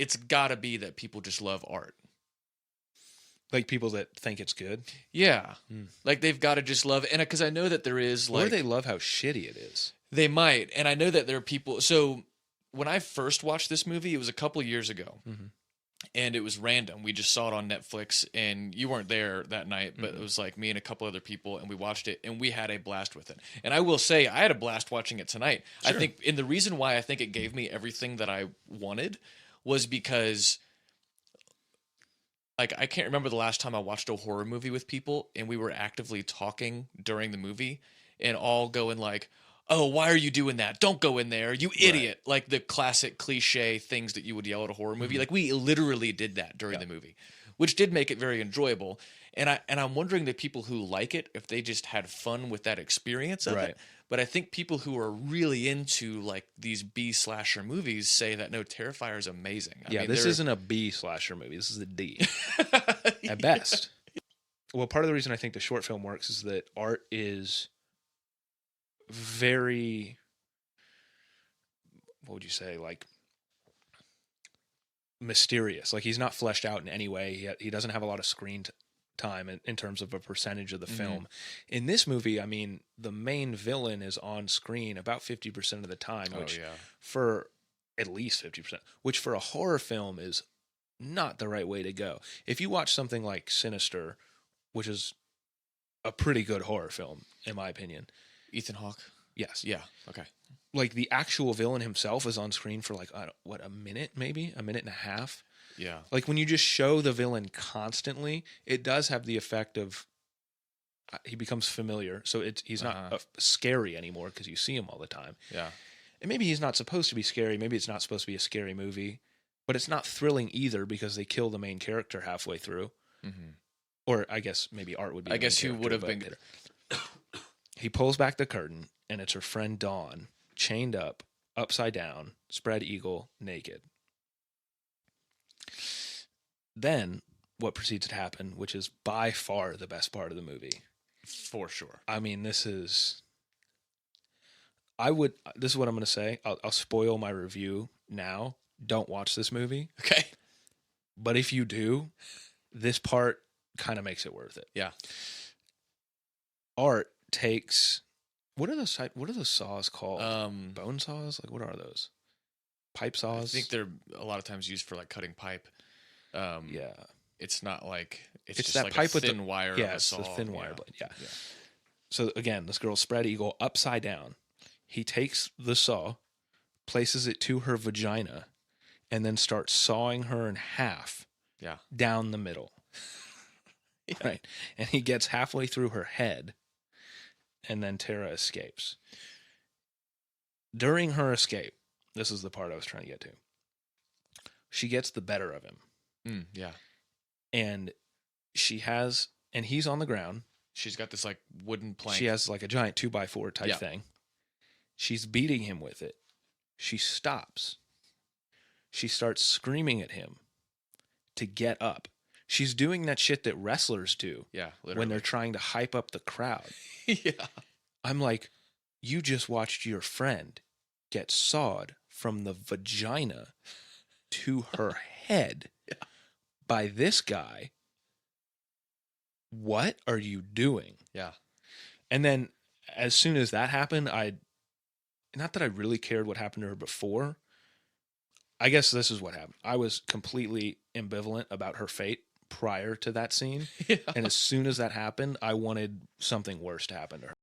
it's gotta be that people just love art. Like people that think it's good. Yeah. Like they've got to just love it. And because I know that there is like. Or they love how shitty it is. They might. And I know that there are people. So when I first watched this movie, it was a couple years ago. And it was random. We just saw it on Netflix, and you weren't there that night, but it was like me and a couple other people, and we watched it, and we had a blast with it. And I will say, I had a blast watching it tonight. Sure. I think, and the reason why I think it gave me everything that I wanted was because, like, I can't remember the last time I watched a horror movie with people, and we were actively talking during the movie, and all going like, "Oh, why are you doing that? Don't go in there, you idiot!" Right. Like the classic cliche things that you would yell at a horror movie. Like we literally did that during the movie, which did make it very enjoyable. And I'm wondering the people who like it, if they just had fun with that experience of it. But I think people who are really into like these B slasher movies say that no, Terrifier is amazing. I mean, this isn't a B slasher movie. This is a D at best. Well, part of the reason I think the short film works is that Art is very, what would you say, like mysterious. Like he's not fleshed out in any way. He doesn't have a lot of screen time in terms of a percentage of the film. In this movie, I mean, the main villain is on screen about 50% of the time, which for at least 50%, which for a horror film is not the right way to go. If you watch something like Sinister, which is a pretty good horror film, in my opinion. Ethan Hawke? Yes. Yeah. Okay. Like the actual villain himself is on screen for like, a minute, maybe a minute and a half. Yeah. Like when you just show the villain constantly, it does have the effect of he becomes familiar. So he's not scary anymore because you see him all the time. Yeah. And maybe he's not supposed to be scary. Maybe it's not supposed to be a scary movie, but it's not thrilling either because they kill the main character halfway through. Or I guess maybe Art would be. I guess who would have been. He pulls back the curtain, and it's her friend Dawn, chained up, upside down, spread eagle, naked. Then, what proceeds to happen, which is by far the best part of the movie. For sure. I mean, this is what I'm going to say. I'll spoil my review now. Don't watch this movie. Okay. But if you do, this part kind of makes it worth it. Yeah. Art takes what are those saws called? Bone saws? Like what are those? Pipe saws? I think they're a lot of times used for like cutting pipe. Yeah. It's not like it's just that like pipe a with thin wire. Yeah, of a it's saw. the thin wire blade. Yeah. So again, this girl's spread eagle upside down. He takes the saw, places it to her vagina, and then starts sawing her in half. Yeah. Down the middle. Right. And he gets halfway through her head, and then Tara escapes. During her escape, this is the part I was trying to get to. She gets the better of him. Yeah. And he's on the ground. She's got this like wooden plank. She has like a giant 2x4 type thing. She's beating him with it. She stops. She starts screaming at him to get up. She's doing that shit that wrestlers do. Yeah, literally. When they're trying to hype up the crowd. Yeah. I'm like, you just watched your friend get sawed from the vagina to her head by this guy. What are you doing? Yeah. And then as soon as that happened, not that I really cared what happened to her before. I guess this is what happened. I was completely ambivalent about her fate prior to that scene. And as soon as that happened, I wanted something worse to happen to her.